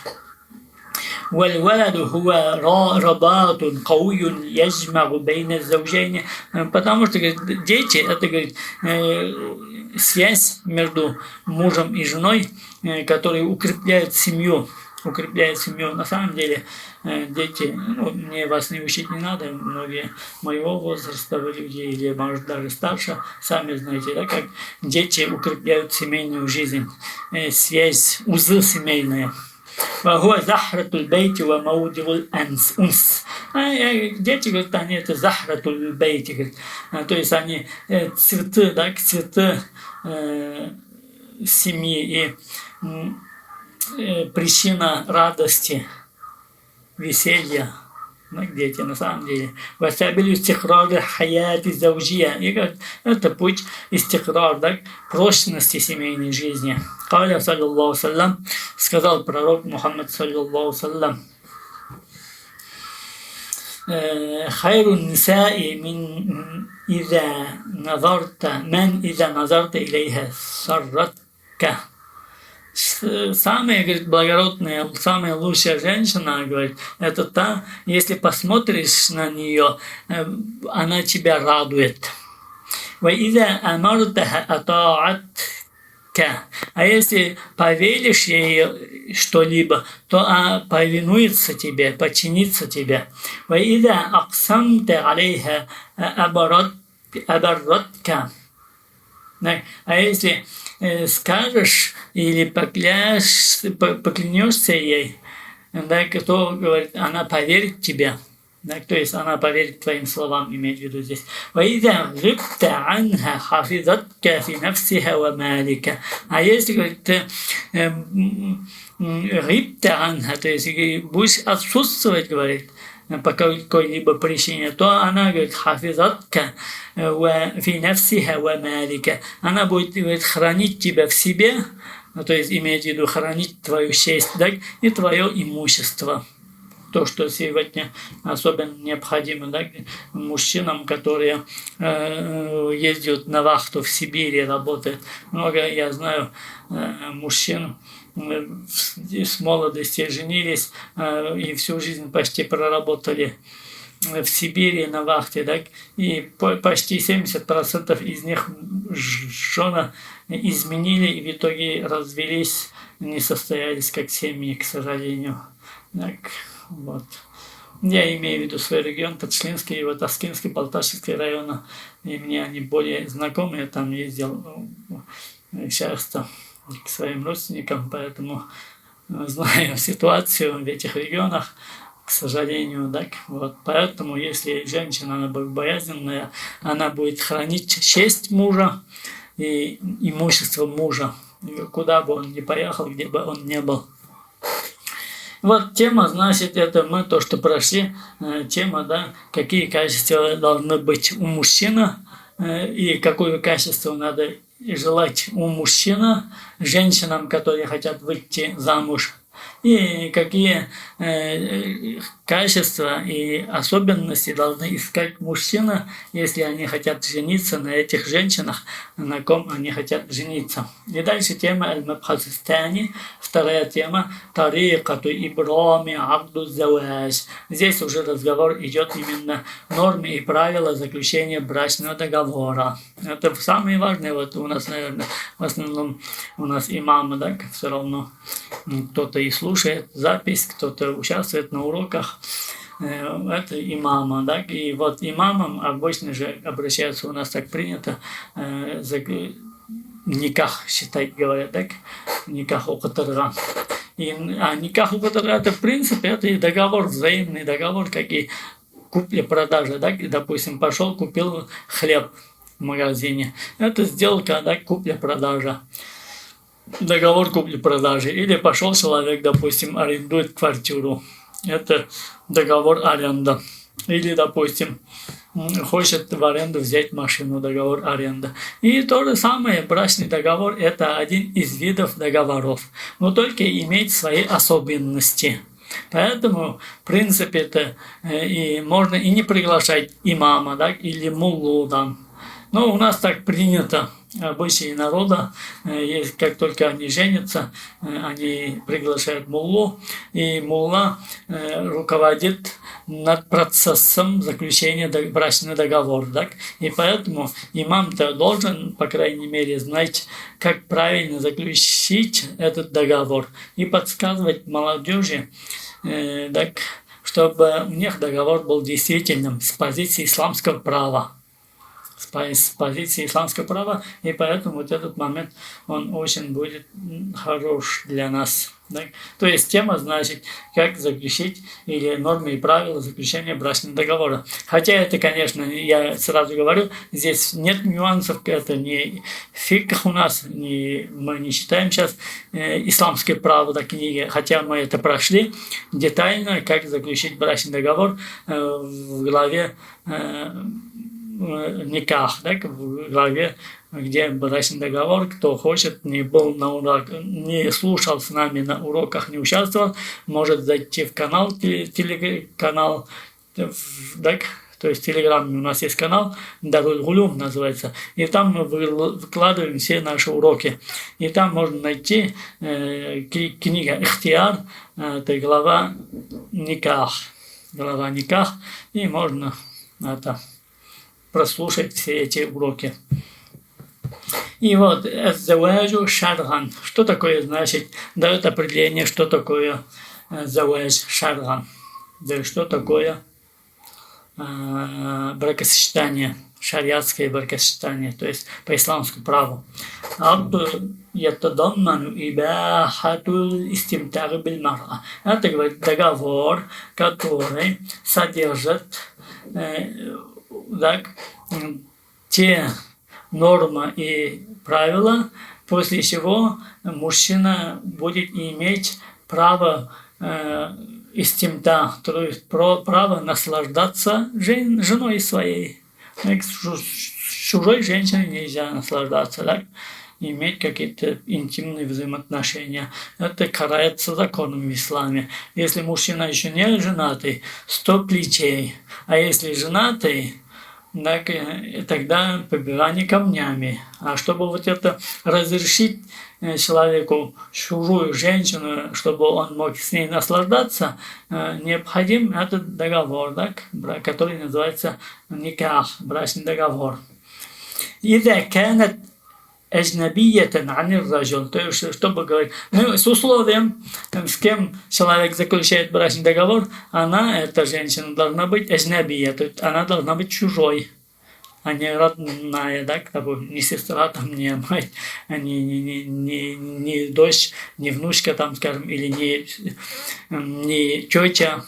والولد هو رباط قوي يجمع بين الزوجين. Потому что, говорит, дети, это, говорит, связь между мужем и женой, которая укрепляет семью. На самом деле, дети, мне вас не учить не надо, многие моего возраста люди, или, может, даже старше, сами знаете, да, как дети укрепляют семейную жизнь, связь, узы семейные. وهو زهرة البيت وموضع الأنس. Дети, говорят, они это захратуль бейти, говорят, то есть они цветы, да, цветы семьи и причина радости, веселья. Дети, на самом деле. Васабилю истихрар хаяти заужия. И говорит, это путь истихрар, да, прочности семейной жизни. Каля, саллиллаху саллям, сказал пророк Мухаммад, саллиллаху саллям: хайру нисаи мин иза назарта илейха сарратка. Самая, говорит, благородная, самая лучшая женщина, говорит, это та, если посмотришь на нее, она тебя радует. А если повелишь ей что-либо, то она повинуется тебе, подчинится тебе. А если скажешь или поклянешься ей, да, то, говорит, она поверит тебе. Да, то есть она поверит твоим словам, имеет в виду здесь. А если, говорит, ты то есть будешь отсутствовать, говорит, по какой-либо причине, то она, говорит, хафизатка фи нафсиха ва малика. Она будет, говорит, хранить тебя в себе, то есть имеет в виду хранить твою честь, да, и твое имущество. То, что сегодня особенно необходимо, да, мужчинам, которые ездят на вахту в Сибири, работают. Много, я знаю, мужчин с молодости женились и всю жизнь почти проработали в Сибири на вахте, да, и почти 70% из них жены изменили и в итоге развелись не состоялись как семьи, к сожалению. Так, вот. Я имею в виду свой регион, Тачлинский, и вот Аскинский, Балташский район, и мне они более знакомы, я там ездил часто к своим родственникам, поэтому знаю ситуацию в этих регионах, к сожалению, так вот. Поэтому, если женщина, она богобоязненная, она будет хранить честь мужа и имущество мужа, куда бы он ни поехал, где бы он ни был. Вот тема, значит, это мы то, что прошли, тема, да, какие качества должны быть у мужчины и какое качество надо желать у мужчины женщинам, которые хотят выйти замуж. И какие качества и особенности должны искать мужчина, если они хотят жениться на этих женщинах, на ком они хотят жениться. И дальше тема аль-мабхасистани, вторая тема тарикату ибрами абду заваж. Здесь уже разговор идет именно о норме и правила заключения брачного договора. Это самое важное, вот у нас, наверное, в основном у нас имамы, да, все равно кто-то и слушает запись, кто-то участвует на уроках. Это имама, да, и вот имамам обычно же обращаются, у нас так принято, никах считать, говорят, так, никах окатырга. А никах окатырга, это в принципе, это и договор, взаимный договор, как и купля-продажа, да, допустим, пошел, купил хлеб в магазине. Это сделка, да, купля-продажа. Договор купли-продажи. Или пошел человек, допустим, арендует квартиру. Это договор аренда. Или, допустим, хочет в аренду взять машину, договор аренда. И то же самое, брачный договор – это один из видов договоров, но только имеет свои особенности. Поэтому, в принципе, это и можно и не приглашать имама, да, или муллу, да. Но у нас так принято, обычаи народа, как только они женятся, они приглашают муллу, и мулла руководит над процессом заключения брачного договора. Так? И поэтому имам-то должен, по крайней мере, знать, как правильно заключить этот договор и подсказывать молодежи, так, чтобы у них договор был действительным с позиции исламского права. С позиции исламского права, и поэтому вот этот момент, он очень будет хорош для нас. Да? То есть тема, значит, как заключить или нормы и правила заключения брачного договора. Хотя это, конечно, я сразу говорю, здесь нет нюансов, это не фикх у нас, мы не читаем сейчас исламское право, да, книги, хотя мы это прошли детально, как заключить брачный договор в главе никах, да, в главе, где брачный договор, кто хочет, не был на уроках, не слушал с нами на уроках, не участвовал, может зайти в канал, телеканал, да, то есть в Телеграме у нас есть канал, Даруль Гулюм называется, и там мы выкладываем все наши уроки. И там можно найти книга Ихтияр, это глава Никах, и можно это прослушать все эти уроки. И вот, «Заважу шарган». Что такое, значит, дает определение, что такое «заваж шарган». Да, что такое бракосочетание, шариатское бракосочетание, то есть по исламскому праву. Это, говорит, договор, который содержит так, те нормы и правила, после чего мужчина будет иметь право истимта, то есть право наслаждаться женой своей. С чужой женщиной нельзя наслаждаться, так? Иметь какие-то интимные взаимоотношения. Это карается законом в исламе. Если мужчина еще не женатый, 100 плечей. А если женатый, так, тогда побивание камнями. А чтобы вот это разрешить человеку, чужую женщину, чтобы он мог с ней наслаждаться, необходим этот договор, так, который называется никах, брачный договор. إذا كانت эжнабиятан анир раджул, то есть, чтобы говорить, ну, с условием, с кем человек заключает брачный договор, эта женщина должна быть эжнабия, то есть она должна быть чужой, а не родная, да, не сестра, там, не мать, не дочь, не внучка, там, скажем, или не тетя.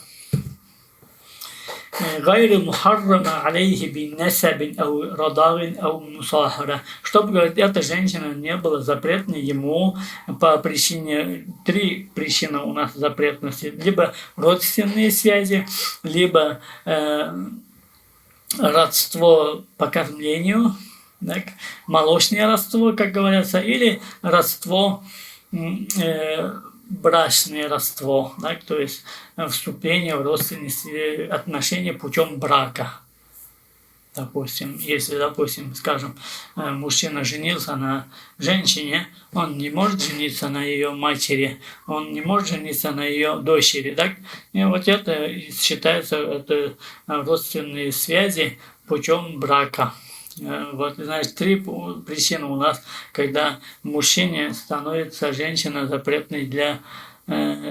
غير محرم عليه بنسب أو رضاع أو مصاهرة. Чтобы, говорит, эта женщина не была запретной ему по причине, 3 причины у нас запретности. Либо родственные связи, либо родство по кормлению, так, молочное родство, как говорится, или родство брачное родство, да, то есть вступление в родственные отношения путем брака. Допустим, если, скажем, мужчина женился на женщине, он не может жениться на ее матери, он не может жениться на ее дочери, так? И вот это считается родственные связи путем брака. Вот, значит, 3 причины у нас, когда мужчине становится женщина запретной для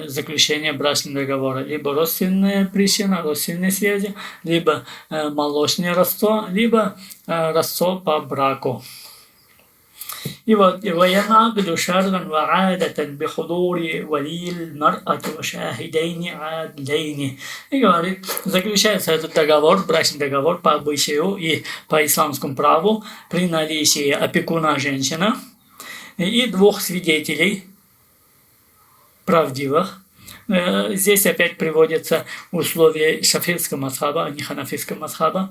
заключения брачного договора. Либо родственная причина, родственные связи, либо молочное родство, либо родство по браку. И вот, وَيَنَعْقِدُ شَرْعًا وَعَادَةً بِحُضُورِ وَلِيِّ الْمَرْأَةِ وَشَاهِدَيْنِ عَادْلَيْنِ. И говорит, заключается этот договор, брачный договор по обычаю и по исламскому праву при наличии опекуна женщина и 2 свидетелей правдивых. Здесь опять приводятся условия шафирского мазхаба, а не ханафитского мазхаба.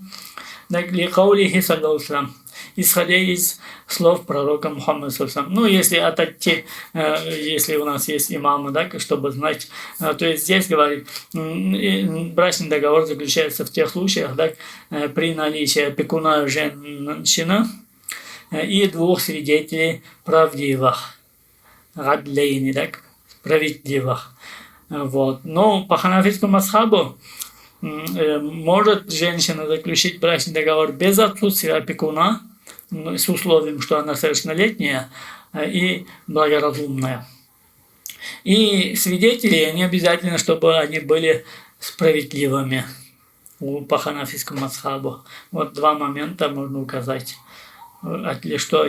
Исходя из слов пророка Мухаммада. Ну, если отойти, если у нас есть имамы, да, чтобы знать, то есть здесь говорит, брачный договор заключается в тех случаях, да, при наличии опекуна женщина и 2 свидетелей правдивых, адлейни, да, справедливых. Вот. Но по ханафитскому мазхабу может женщина заключить брачный договор без отсутствия опекуна, с условием, что она совершеннолетняя и благоразумная. И свидетели не обязательно, чтобы они были справедливыми по ханафитскому мазхабу. Вот 2 момента можно указать.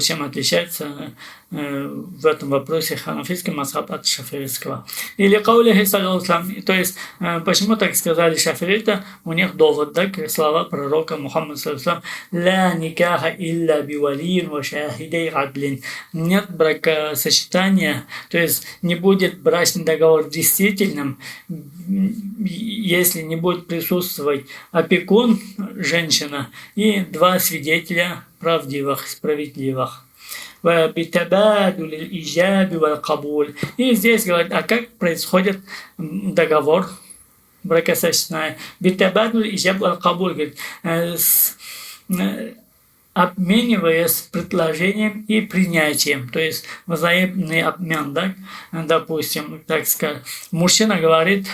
Чем отличается в этом вопросе ханафитский мазхаб от шафиритского. Или каулихи саллаллаху, то есть почему так сказали шафириты, у них довод, да, слова пророка Мухаммада саллаллаху ла никаха илля бивалин ва шахидей адлин. Нет бракосочетания, то есть не будет брачный договор действительным, если не будет присутствовать опекун, женщина, и 2 свидетеля правдивых, справедливых. И здесь говорят, а как происходит договор бракосочетания? Обмениваясь предложением и принятием, то есть взаимный обмен, да? Допустим, так сказать, мужчина говорит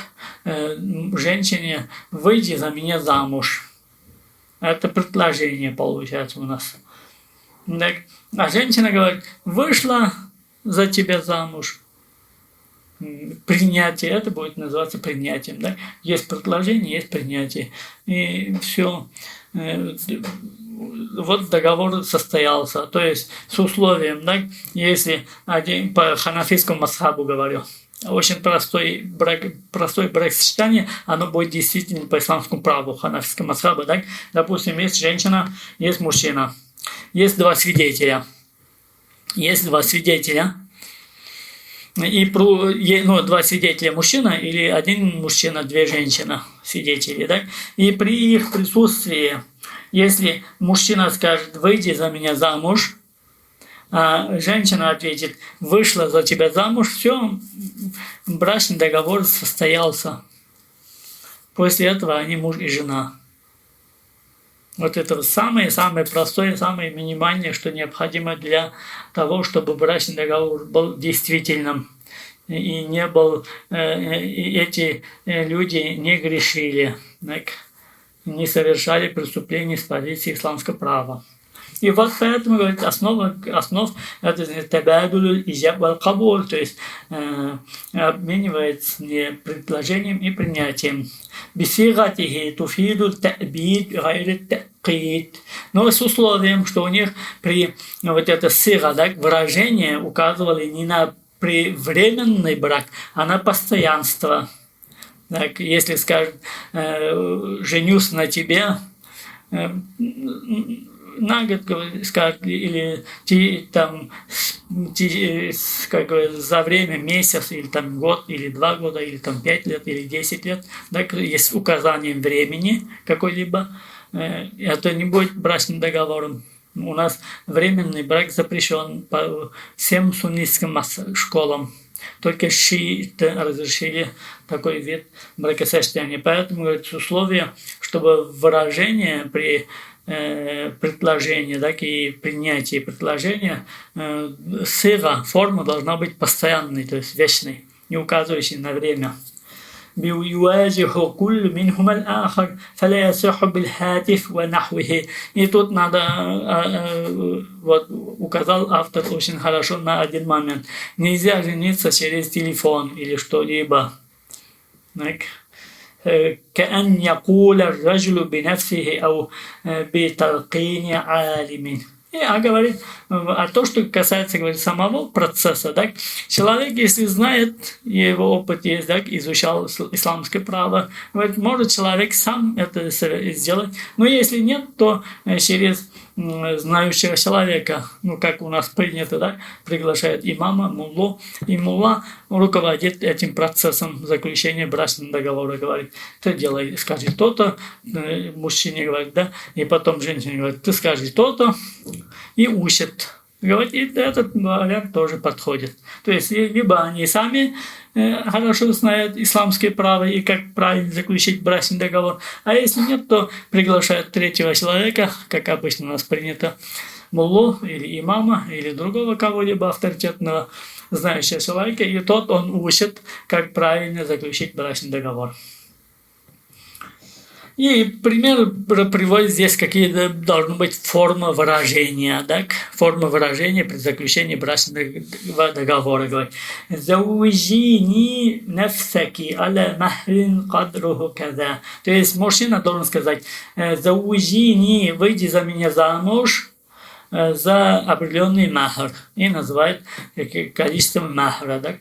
женщине: выйди за меня замуж. Это предложение получается у нас. Так. А женщина говорит: вышла за тебя замуж. Принятие, это будет называться принятием. Да? Есть предложение, есть принятие. И все. Вот договор состоялся. То есть с условием, да, если по ханафитскому мазхабу говорю, очень простое бракосочетание, оно будет действительно по исламскому праву, ханафитскому мазхабу. Да? Допустим, есть женщина, есть мужчина, есть 2 свидетеля. Есть 2 свидетеля. И 2 свидетеля мужчина или 1 мужчина, 2 женщины свидетели. Да? И при их присутствии, если мужчина скажет: выйди за меня замуж, а женщина ответит: вышла за тебя замуж, все, брачный договор состоялся. После этого они муж и жена. Вот это самое простое, самое минимальное, что необходимо для того, чтобы брачный договор был действительным. И не был, эти люди не грешили, не совершали преступлений с позиции исламского права. И вот поэтому, говорит, основ это табадуль иджаб валь кабуль, то есть обменивается не предложением и принятием. Бисигатихи туфиду та'бид гайри та'кид. Но с условием, что у них при вот это сига, да, выражение указывали не на временный брак, а на постоянство. Так, если скажут, женюсь на тебе, на год, скажут, или там, как бы, за время, месяц, или там год, или 2 года, или там 5 лет, или 10 лет, так, есть указание времени какой-либо, это не будет брачным договором. У нас временный брак запрещен по всем суннитским школам. Только шииты разрешили такой вид бракосочетания. Поэтому, говорит, условие, чтобы выражение при предложении, так и принятии предложения, сыга, форма должна быть постоянной, то есть вечной, не указывающей на время. بيواجه كل منهما الآخر فلا يصح بالهاتف ونحوه. И тут надо, вот указал автор очень хорошо на один момент. Нельзя жениться через телефон или что-либо. كأن يقول الرجل بنفسه أو بتلقين عالم. А говорит, то, что касается, говорит, самого процесса, так, человек, если знает, его опыт есть, так, изучал исламское право, говорит, может человек сам это сделать, но если нет, то через знающего человека, как у нас принято, да, приглашает имама, муллу, и мулла руководит этим процессом заключения брачного договора, говорит, ты делай, скажи то-то, мужчине говорит, да, и потом женщине говорит, ты скажи то-то, и учат. Говорит, и этот вариант тоже подходит. То есть, либо они сами хорошо знают исламское право и как правильно заключить брачный договор, а если нет, то приглашают третьего человека, как обычно у нас принято, муллу или имама, или другого кого-либо авторитетного знающего человека, и тот он учит, как правильно заключить брачный договор. И пример приводит здесь, какие должны быть формы выражения, так? Форма выражения при заключении брачного договора. Говорит, «Зауджини нафсаки аля махрин кадруху каза». То есть мужчина должен сказать, «Зауджини, выйди за меня замуж за определенный махр». И называет количество махра, так?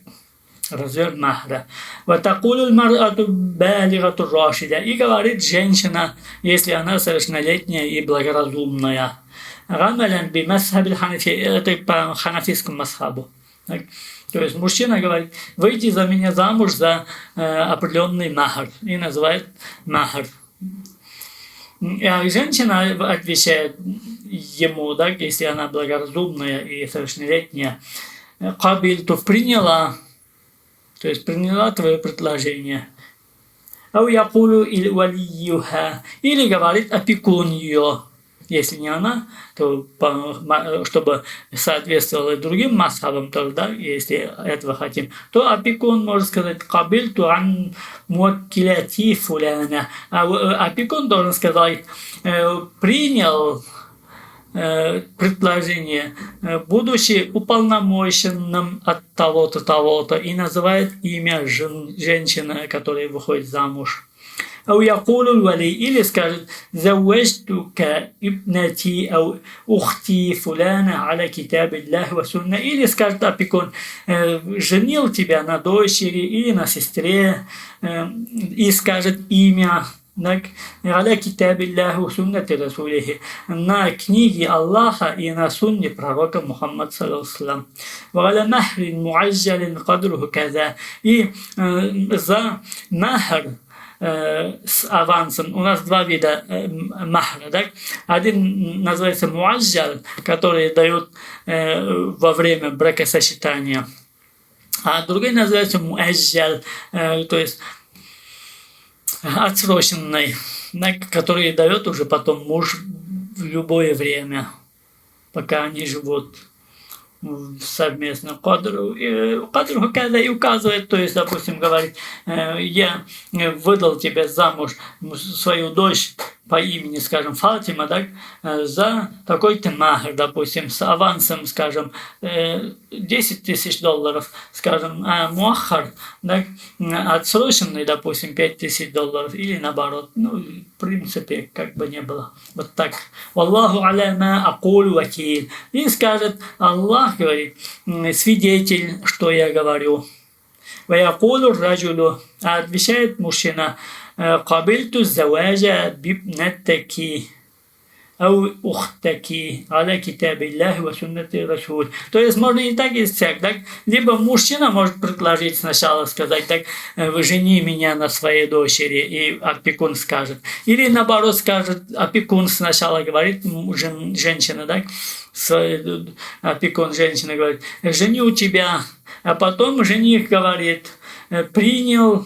Размер махра. وَتَقُولُ الْمَرْأَةُ بَالِغَةُ الرَّاشِدَةُ. И говорит женщина, если она совершеннолетняя и благоразумная. غَمَلًا بِمَذْهَبِ الْحَنَفِيَّةِ. Это по ханафийскому масхабу. То есть мужчина говорит, выйди за меня замуж за определенный махр. И называет махр. А женщина отвечает ему, так, если она благоразумная и совершеннолетняя, «Кабильту» приняла, то есть приняла твое предложение. «Ау якулу или валиюха». Или говорит опекун ее. Если не она, то чтобы соответствовало другим масхабам, то, да, если этого хотим, то опекун может сказать «Кабильту ан муаккиляти фуляна». А опекун должен сказать «принял предложение, будучи уполномоченным от того-то, того-то», и называет имя женщины, которая выходит замуж. أو يقول الولي, или скажет زوجتك ابنتي أو أختي فلانة على كتاب الله وسنة, или скажет опекун, женил тебя на дочери или на сестре, и скажет имя, على كتاب الله وسنة رسوله, на книге Аллаха и на сунне пророка Мухаммад ﷺ. وعلى مهر معجل قدره كذا. И за махр с авансом. У нас два вида махра. Так? Один называется муаджал, который дают во время бракосочетания, а другой называется муаджал, то есть отсроченный, который дает уже потом муж в любое время, пока они живут совместно. Кадру когда и указывает, то есть, допустим, говорит, я выдал тебе замуж свою дочь по имени, скажем, Фатима, так, за такой-то махр, допустим, с авансом, скажем, 10 тысяч долларов, скажем, а муахар, так, отсроченный, допустим, 5 тысяч долларов, или наоборот, ну, в принципе, как бы не было. Вот так. Валлаху аля ма акулю вакиль. И скажет, Аллах говорит, свидетель, что я говорю. Ваякулу раджулю, а отвечает мужчина, قبلت الزواج بابنتك أو أختك على كتاب الله وسنة الرسول. То есть можно и так, и так, так. Либо мужчина может предложить сначала сказать, так, жени меня на своей дочери, и опекун скажет. Или наоборот скажет, опекун сначала говорит, женщина, так, опекун женщина говорит, женю тебя, а потом жених говорит, принял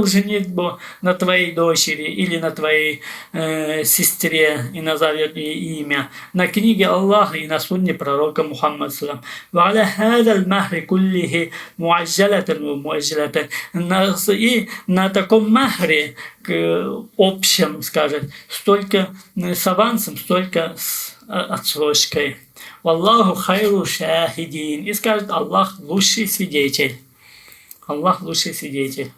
женитьбу на твоей дочери или на твоей сестре и назовет ей имя на книге Аллаха и на сунне пророка Мухаммада саллаллаху и на таком махре общем, скажет, столько с авансом, столько с отсрочкой. Валлаху хайру шахидин. И скажет, Аллах лучший свидетель. Аллах лучший свидетель.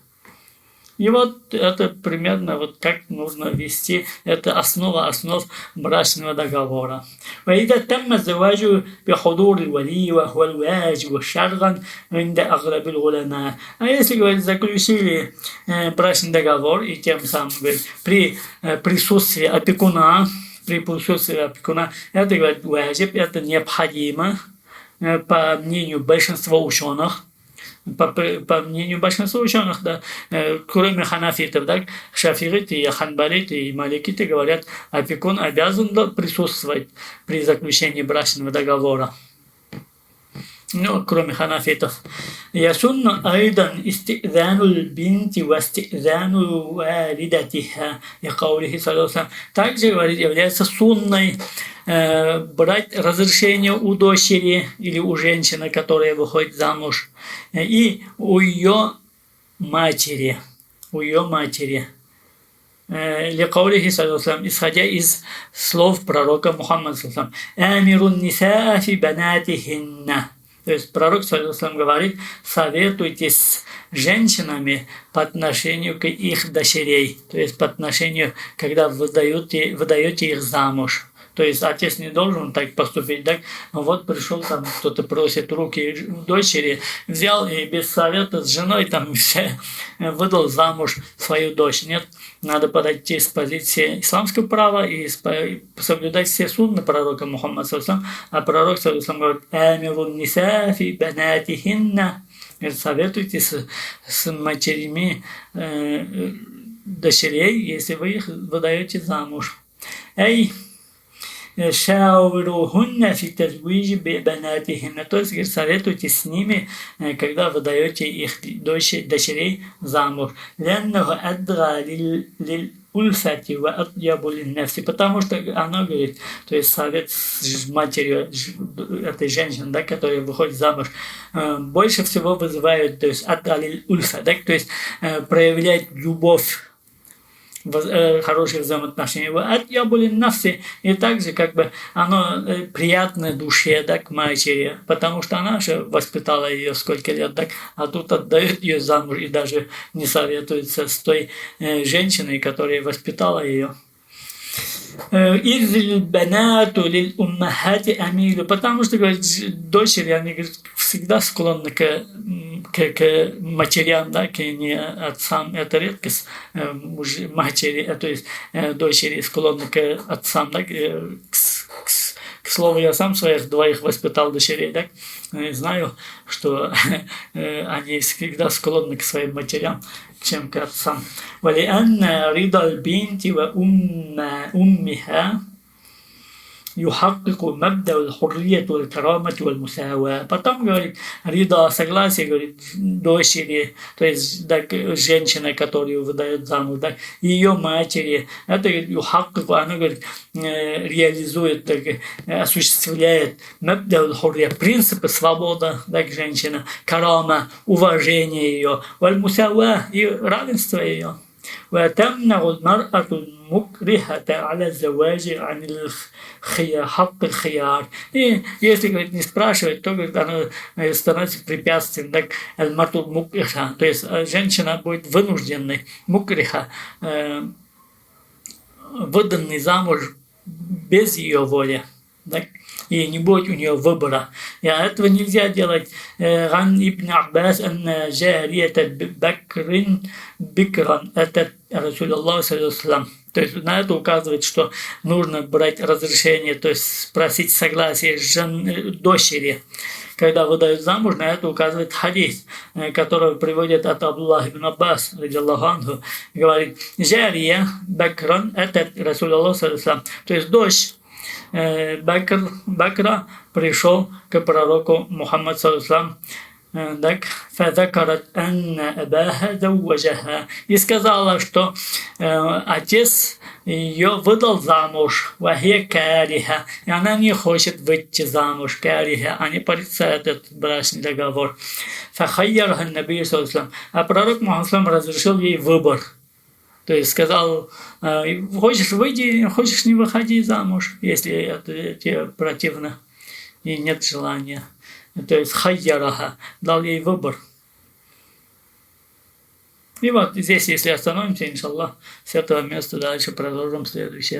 И вот это примерно вот как нужно вести. Это основа основ брачного договора. وإذا تم الزواج بحضور الولي وهو الواجب شرعا عند أغلب العلماء. А если, говорит, заключили брачный договор и тем самым, говорит, при присутствии опекуна, это, говорит, ваджиб, это необходимо, по мнению большинства ученых. По мнению большинства ученых, да, кроме ханафитов, да, шафииты и ханбалиты и маликиты говорят, опекун обязан присутствовать при заключении брачного договора. Ну, кроме ханафитов. Ясунна айдан исти'занул бинти ва исти'зану валидатиха. И каулихи саллаллаху. Также, говорит, является сунной брать разрешение у дочери или у женщины, которая выходит замуж, и у ее матери. Ликаулихи саллаллаху, исходя из слов пророка Мухаммада саллаллаху алейхи ва саллям, амирун ниса фи банатихинна. То есть пророк саллаллаху говорит, советуйтесь с женщинами по отношению к их дочерей, то есть по отношению, когда выдаете их замуж. То есть отец не должен так поступить, так? Вот пришел там, кто-то просит руки дочери, взял и без совета с женой там все выдал замуж свою дочь. Нет, надо подойти с позиции исламского права и соблюдать все сунны пророка Мухаммада саллаллаху алейхи ва саллям. А пророк саллаллаху говорит, амирун ниса фи банатихинна. Советуйтесь с матерями дочерей, если вы их выдаете замуж. Шауругунна фи тазвиджи банатихинна. То есть, говорит, советуйтесь с ними, когда вы даете их дочерей замуж. Ляннаху адра лил ульфати ва атьябу линнафси. Потому что она говорит, то есть совет с матерью этой женщины, да, которая выходит замуж, больше всего вызывает, то есть адра лил ульфа, да, то есть проявлять любовь, хорошие взаимоотношения. И также как бы оно приятно душе, да, к матери, потому что она же воспитала ее сколько лет, так, а тут отдает ее замуж и даже не советуется с той женщиной, которая воспитала ее. Потому что, говорит, дочери, они, говорит, всегда склонны к матерям, да, к не отцам. Это редкость. Матери, то есть дочери склонны к отцам, да, к слову, я сам своих двоих воспитал дочерей, да, и знаю, что они всегда склонны к своим матерям, чем к отцам. وَلِأَنَّ رِضَى الْبِنْتِ وَأُمِّهَا يحقق مبدأ الحرية والكرامة والمساواة. Потом, говорит, рида, согласие, говорит, дочери, то есть да, женщина, которую выдает замуж, да, ее матери, это, говорит, она, говорит, реализует, так, осуществляет мабда аль-хуррия, принципы свободы, да, женщина, карама, уважение ее, валь-мусава и равенство ее. وتمنع المرأة المكرهة على الزواج عن حق الخيار. И если, говорит, не спрашивать, то, говорит, оно становится препятствием, так, аль-марту мукриха, то есть женщина будет вынужденной, мукриха, выданный замуж без ее воли, так, и не будет у нее выбора. И этого нельзя делать. Ган ибн Аббас анна жарията бакрин бикран это Расулуллах саллаллаху. То есть на это указывает, что нужно брать разрешение, то есть спросить согласие дочери, когда выдают замуж. На это указывает хадис, который приводит от Абдуллаха ибн Аббас, радиллаху анху, говорит: «Жария бакран это Расулуллах саллаллаху». То есть дочь Бакра пришел к пророку Мухаммаду саллаллаху алейхи ва саллям, и сказала, что отец ее выдал замуж, и она не хочет выйти замуж, они порицают этот брачный договор. А пророк Мухаммад разрешил ей выбор. То есть сказал: хочешь выйди, хочешь не выходи замуж, если это тебе противно и нет желания. То есть хайяраха, дал ей выбор. И вот здесь, если остановимся, иншаллах, с этого места дальше продолжим следующее.